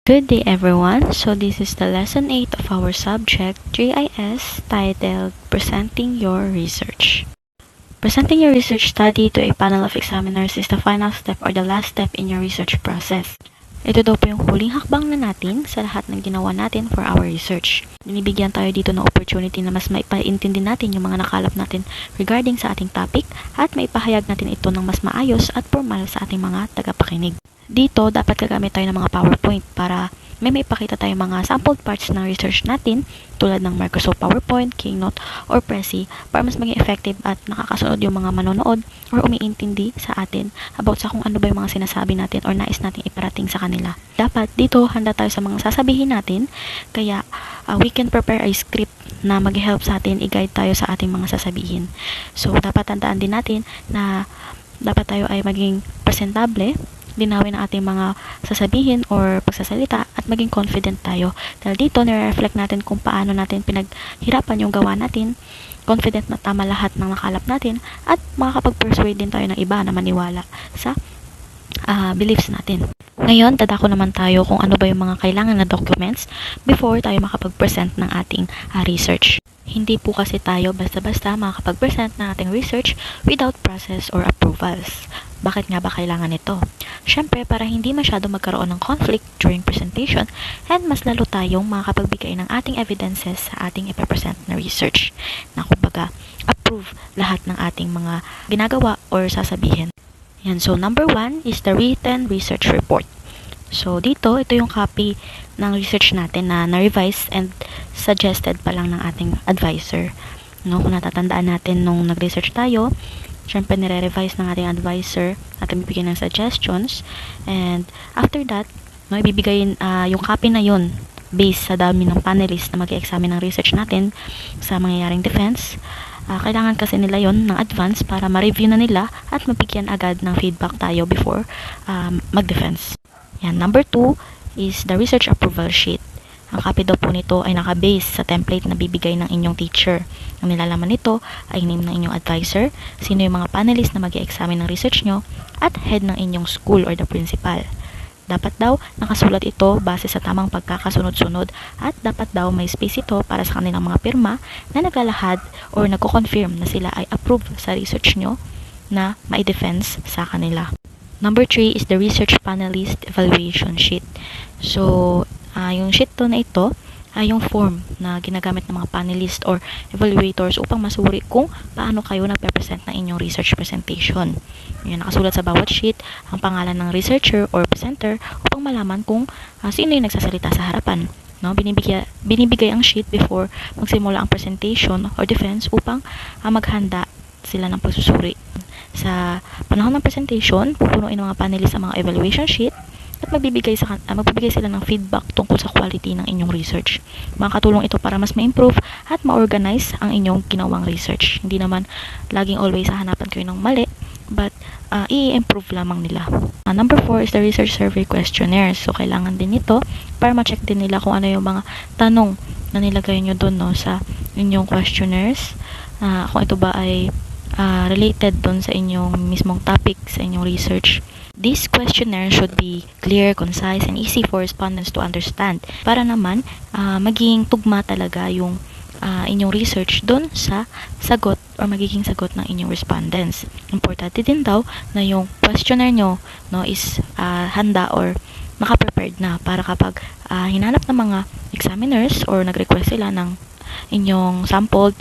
Good day everyone. So this is the lesson 8 of our subject GIS titled Presenting Your Research. Presenting your research study to a panel of examiners is the final step or the last step in your research process. Ito daw po yung huling hakbang na natin sa lahat ng ginawa natin for our research. Binibigyan tayo dito ng opportunity na mas maipaintindi natin yung mga nakalap natin regarding sa ating topic at maipahayag natin ito ng mas maayos at formal sa ating mga tagapakinig. Dito, dapat gagamit tayo ng mga PowerPoint para may maipakita tayong mga sample parts ng research natin tulad ng Microsoft PowerPoint, Keynote, or Prezi para mas maging effective at nakakasunod yung mga manonood or umiintindi sa atin about sa kung ano ba yung mga sinasabi natin or nais natin iparating sa kanila. Dapat dito, handa tayo sa mga sasabihin natin kaya we can prepare a script na mag-help sa atin, i-guide tayo sa ating mga sasabihin. So, dapat tandaan din natin na dapat tayo ay maging presentable, linawin ang ating mga sasabihin or pagsasalita at maging confident tayo. Dahil dito, nire-reflect natin kung paano natin pinaghirapan yung gawa natin, confident na tama lahat ng nakalap natin, at makakapag-persuade din tayo ng iba na maniwala sa beliefs natin. Ngayon, dadako naman tayo kung ano ba yung mga kailangan na documents before tayo makapag-present ng ating research. Hindi po kasi tayo basta-basta makakapag-present ng ating research without process or approvals. Bakit nga ba kailangan ito? Siyempre, para hindi masyado magkaroon ng conflict during presentation and mas lalo tayong makakapagbigay ng ating evidences sa ating ipapresent na research na kumbaga approve lahat ng ating mga ginagawa or sasabihin. Yan. So, number 1 is the written research report. So, dito, ito yung copy ng research natin na na-revise and suggested pa lang ng ating advisor. No, kung natatandaan natin nung nag-research tayo, syempre nire-revise ng ating advisor at bibigyan ng suggestions, and after that, no, ibibigay yung copy na yun based sa dami ng panelists na mag-i-examine ng research natin sa mangyayaring defense. Kailangan kasi nila yon ng advance para ma-review na nila at mabigyan agad ng feedback tayo before mag-defense. Yan. Number 2 is the research approval sheet. Ang copy daw po nito ay naka-base sa template na bibigay ng inyong teacher. Ang nilalaman nito ay name ng inyong advisor, sino yung mga panelists na mag-i-examine ng research nyo, at head ng inyong school or the principal. Dapat daw nakasulat ito base sa tamang pagkakasunod-sunod at dapat daw may space ito para sa kanilang mga pirma na naglalahad or nagko-confirm na sila ay approve sa research nyo na mai-defense sa kanila. Number 3 is the research panelist evaluation sheet. So, yung sheet to na ito ay yung form na ginagamit ng mga panelists or evaluators upang masuri kung paano kayo nagpe-present ng inyong research presentation. Yan, nakasulat sa bawat sheet ang pangalan ng researcher or presenter upang malaman kung sino yung nagsasalita sa harapan. No, binibigay ang sheet before magsimula ang presentation or defense upang maghanda sila ng pagsusuri. Sa panahon ng presentation, pupunuin ng mga panelists ang mga evaluation sheet at magbibigay sila ng feedback tungkol sa quality ng inyong research. Makakatulong ito para mas ma-improve at ma-organize ang inyong ginawang research. Hindi naman laging always hahanapan kayo ng mali, but i-improve lamang nila. Number 4 is the research survey questionnaire. So, kailangan din ito para ma-check din nila kung ano yung mga tanong na nilagay nyo doon, no, sa inyong questionnaires. Kung ito ba ay related doon sa inyong mismong topic, sa inyong research. This questionnaire should be clear, concise, and easy for respondents to understand para naman maging tugma talaga yung inyong research doon sa sagot or magiging sagot ng inyong respondents. Importante din daw na yung questionnaire nyo, no, is handa or maka-prepared na para kapag hinanap ng mga examiners or nag-request sila ng inyong sampled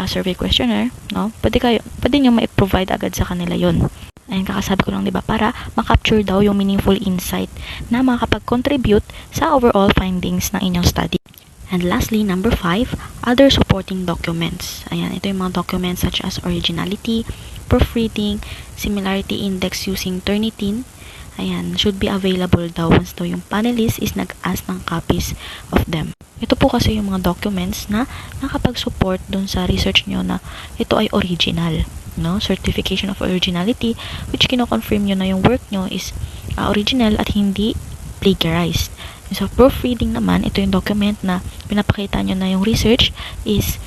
survey questionnaire, no, pwede nyo ma-provide agad sa kanila yon. Ayun, kakasabi ko lang, diba, para makapture daw yung meaningful insight na makakapag-contribute sa overall findings ng inyong study. And lastly, number 5, other supporting documents. Ayan, ito yung mga documents such as originality, proofreading, similarity index using Turnitin. Ayan, should be available daw once daw yung panelist is nag-ask ng copies of them. Ito po kasi yung mga documents na nakapag-support dun sa research nyo na ito ay original. No, certification of originality, which kino-confirm nyo na yung work nyo is original at hindi plagiarized. So, proofreading naman, ito yung document na pinapakita nyo na yung research is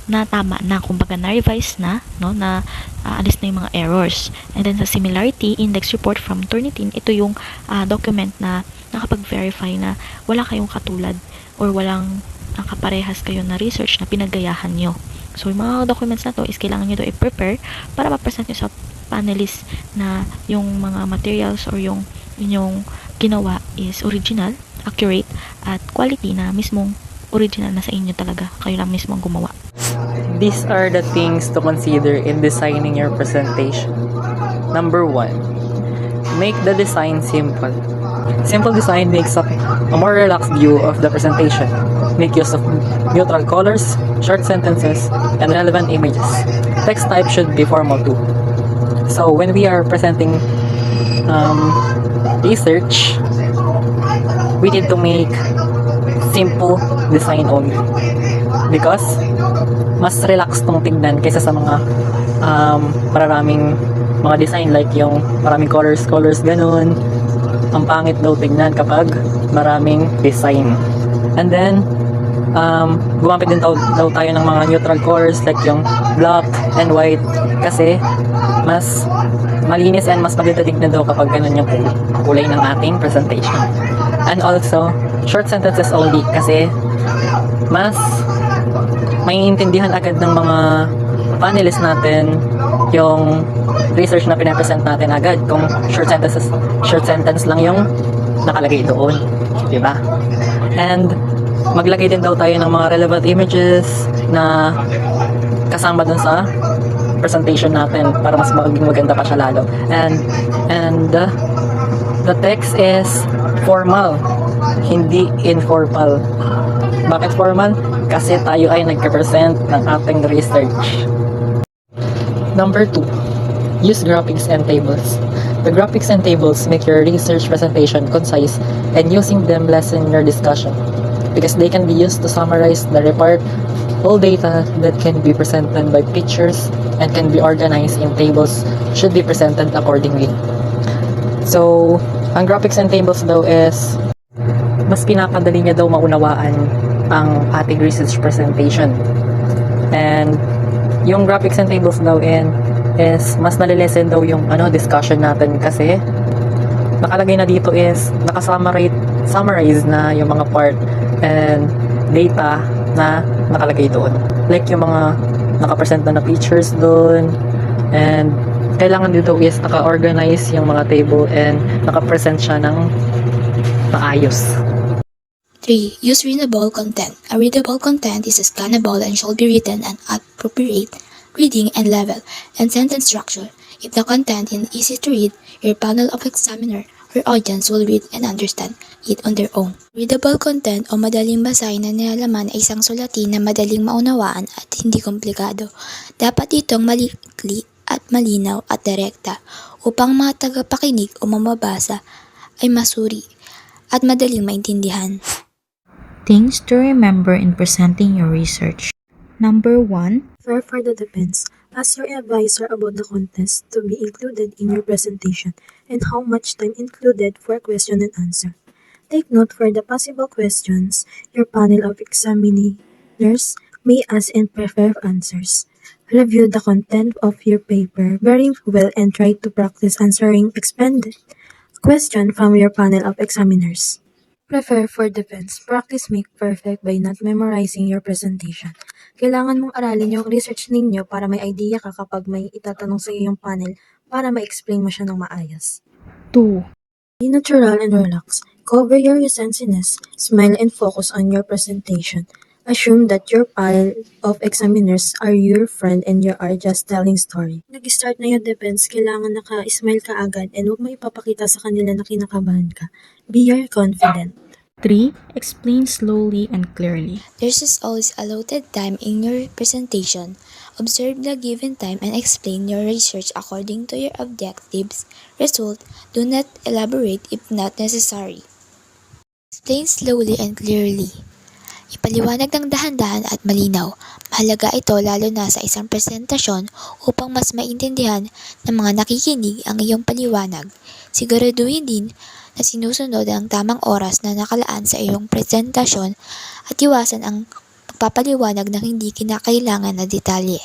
na tama na, kumbaga na-revise na, no, na alis na yung mga errors. And then sa similarity index report from Turnitin, ito yung document na nakapag-verify na wala kayong katulad or walang nakaparehas kayo na research na pinagayahan nyo. So, yung mga documents na to is kailangan nyo to i-prepare para ma-present nyo sa panelists na yung mga materials or yung inyong ginawa is original, accurate, at quality na mismong original na sa inyo talaga. Kayo lang mismo ang gumawa. These are the things to consider in designing your presentation. Number 1, make the design simple. Simple design makes up a more relaxed view of the presentation. Make use of neutral colors, short sentences, and relevant images. Text type should be formal too. So when we are presenting research, we need to make simple design only. Because mas relax tong tignan kaysa sa mga maraming mga design like yung maraming colors, ganun. Ang pangit daw tignan kapag maraming design. And then, gumamit din daw tayo ng mga neutral colors like yung black and white kasi mas malinis and mas maganda tignan daw kapag ganun yung kulay ng ating presentation. And also, short sentences only kasi mas maiintindihan agad ng mga panelists natin yung research na pinapresent natin agad kung short sentence lang yung nakalagay doon, di ba? And maglagay din daw tayo ng mga relevant images na kasama dun sa presentation natin para mas maging maganda pa siya lalo. And the text is formal, hindi informal. Bakit formal? Kasi tayo ay nagka-present ng ating research. Number 2, use graphics and tables. The graphics and tables make your research presentation concise and using them lessen your discussion because they can be used to summarize the report. All data that can be presented by pictures and can be organized in tables should be presented accordingly. So, ang graphics and tables daw is mas pinapadali niya daw maunawaan ang ating research presentation. And yung graphics and tables daw is mas nalilesen daw yung discussion natin kasi nakalagay na dito is summarize na yung mga part and data na nakalagay doon. Like yung mga nakapresent na pictures doon and kailangan dito is naka-organize yung mga table and nakapresent siya ng maayos. 3. Use readable content. A readable content is scannable and should be written at appropriate reading and level and sentence structure. If the content is easy to read, your panel of examiner or audience will read and understand it on their own. Readable content o madaling basahin na nilalaman ay isang sulatin na madaling maunawaan at hindi komplikado. Dapat itong malikli at malinaw at direkta upang mga tagapakinig o mamabasa ay masuri at madaling maintindihan. Things to remember in presenting your research. Number 1, Prepare for the defense. Ask your advisor about the contents to be included in your presentation and how much time included for question and answer. Take note for the possible questions your panel of examiners may ask and prepare answers. Review the content of your paper very well and try to practice answering expanded questions from your panel of examiners. Prepare for defense. Practice make perfect by not memorizing your presentation. Kailangan mong aralin yung research ninyo para may idea ka kapag may itatanong sa iyo yung panel para ma-explain mo siya ng maayos. 2, Be natural and relax. Cover your sensitivity, smile and focus on your presentation. Assume that your pile of examiners are your friend and you are just telling story. Nag-start na yung defense, kailangan naka-smile ka agad and huwag mo ipapakita sa kanila na kinakabahan ka. Be your confident. 3. Explain slowly and clearly. There is always allotted time in your presentation. Observe the given time and explain your research according to your objectives. Result, do not elaborate if not necessary. Explain slowly and clearly. Ipaliwanag ng dahan-dahan at malinaw. Mahalaga ito lalo na sa isang presentasyon upang mas maintindihan ng mga nakikinig ang iyong paliwanag. Siguraduhin din na sinusunod ang tamang oras na nakalaan sa iyong presentasyon at iwasan ang pagpapaliwanag ng hindi kinakailangan na detalye.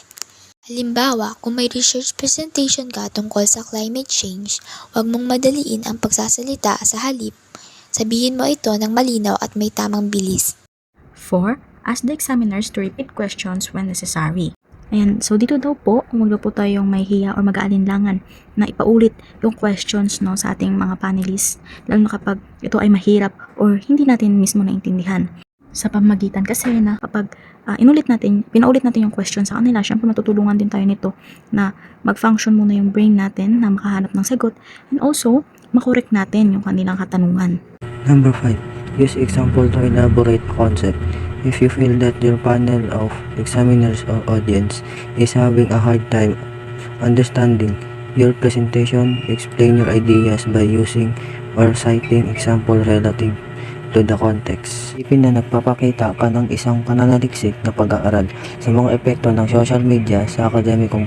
Halimbawa, kung may research presentation ka tungkol sa climate change, huwag mong madaliin ang pagsasalita sa halip Sabihin mo ito ng malinaw at may tamang bilis. 4. Ask the examiners to repeat questions when necessary. Ayan, so dito daw po, kung po tayong may hiya or mag-aalinlangan na ipaulit yung questions no, sa ating mga panelists, lalo na kapag ito ay mahirap or hindi natin mismo naintindihan. Sa pamagitan kasi na kapag pinaulit natin yung question sa kanila, syempre matutulungan din tayo nito na mag-function muna yung brain natin na makahanap ng sagot and also makorek natin yung kanilang katanungan. Number 5. Use example to elaborate a concept. If you feel that your panel of examiners or audience is having a hard time understanding your presentation, explain your ideas by using or citing example relative to the context. Isipin na nagpapakita ka ng isang pananaliksik na pag-aaral sa mga epekto ng social media sa akademikong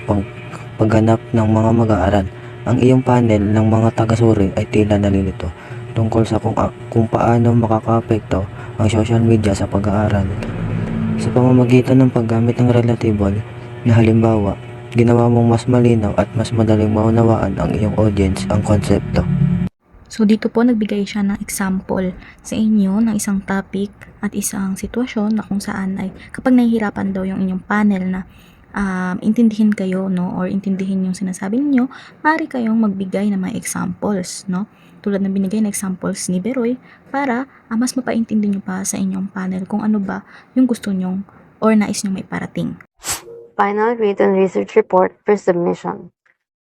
pagganap ng mga mag-aaral. Ang iyong panel ng mga tagasuri ay tila nalilito tungkol sa kung paano makakaapekto ang social media sa pag-aaral. Sa pamamagitan ng paggamit ng relatable na halimbawa, ginawa mong mas malinaw at mas madaling maunawaan ang iyong audience ang konsepto. So dito po nagbigay siya ng example sa inyo ng isang topic at isang sitwasyon na kung saan ay kapag nahihirapan daw yung inyong panel na intindihin kayo no or intindihin yung sinasabi niyo, maaari kayong magbigay ng mga examples no. Tulad ng binigay na examples ni Beroy para mas mapaintindi nyo pa sa inyong panel kung ano ba yung gusto nyong or nais nyong maiparating. Final written research report for submission.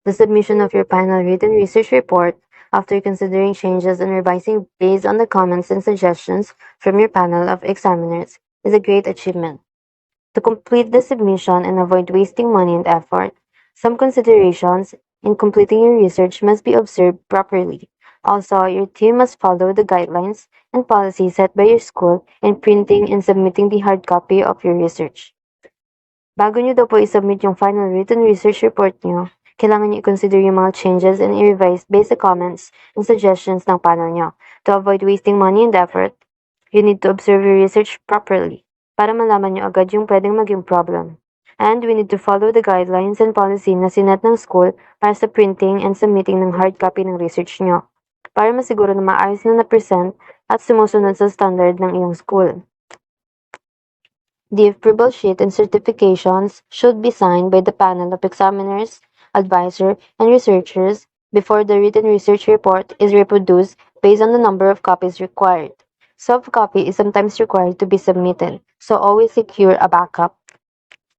The submission of your final written research report after considering changes and revising based on the comments and suggestions from your panel of examiners is a great achievement. To complete the submission and avoid wasting money and effort, some considerations in completing your research must be observed properly. Also, your team must follow the guidelines and policies set by your school in printing and submitting the hard copy of your research. Bago nyo daw po isubmit yung final written research report nyo, kailangan nyo i-consider yung mga changes and i-revise based sa comments and suggestions ng panel nyo. To avoid wasting money and effort, you need to observe your research properly para malaman nyo agad yung pwedeng maging problem. And we need to follow the guidelines and policy na sinet ng school para sa printing and submitting ng hard copy ng research nyo, para masiguro na maayos na na-present at sumusunod sa standard ng iyong school. The approval sheet and certifications should be signed by the panel of examiners, advisor, and researchers before the written research report is reproduced based on the number of copies required. Soft copy is sometimes required to be submitted, so always secure a backup.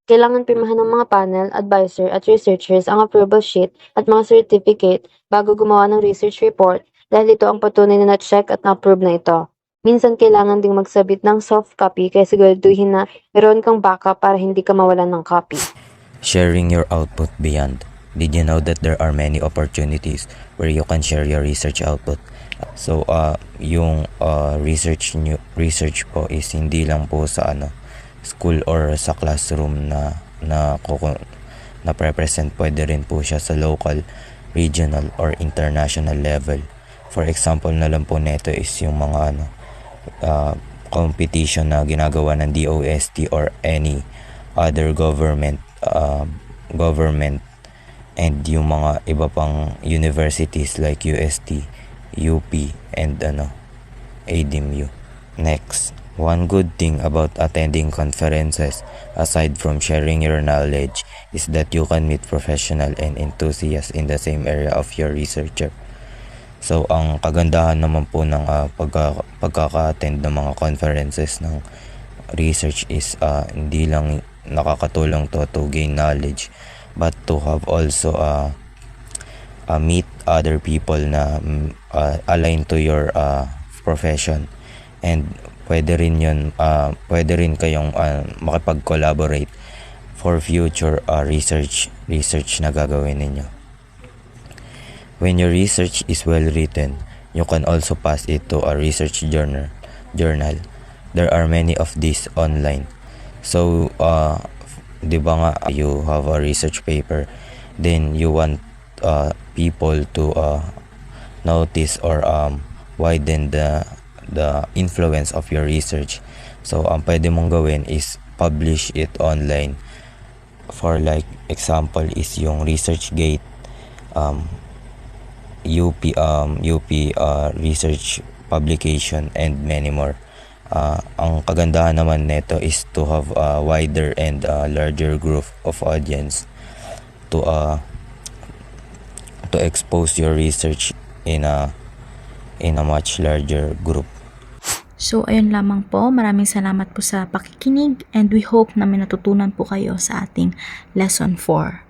Kailangan pirmahan ng mga panel, advisor, at researchers ang approval sheet at mga certificate bago gumawa ng research report dahil ito ang patunay na na-check at na-approve na ito. Minsan kailangan ding magsabit ng soft copy kaya siguraduhin na meron kang backup para hindi ka mawalan ng copy. Sharing your output beyond. Did you know that there are many opportunities where you can share your research output? So, yung research po is hindi lang po sa school or sa classroom na present, pwede rin po siya sa local, regional, or international level. For example na lang po nito is yung mga competition na ginagawa ng DOST or any other government and yung mga iba pang universities like UST, UP, and ADMU. Next, one good thing about attending conferences, aside from sharing your knowledge, is that you can meet professional and enthusiasts in the same area of your researcher. So, ang kagandahan naman po ng pagkaka-attend ng mga conferences ng research is hindi lang nakakatulong to gain knowledge, but to have also meet other people na aligned to your profession, and pwede rin kayong makipag-collaborate for future research na gagawin ninyo. When your research is well written, you can also pass it to a research journal. There are many of these online. So, di ba nga, you have a research paper, then you want people to notice or widen the influence of your research. So, ang pwede mong gawin is publish it online. For like example is yung ResearchGate, UP research publication, and many more. Ang kagandahan naman nito is to have a wider and larger group of audience to expose your research in a much larger group. So, ayun lamang po. Maraming salamat po sa pakikinig and we hope na may natutunan po kayo sa ating lesson 4.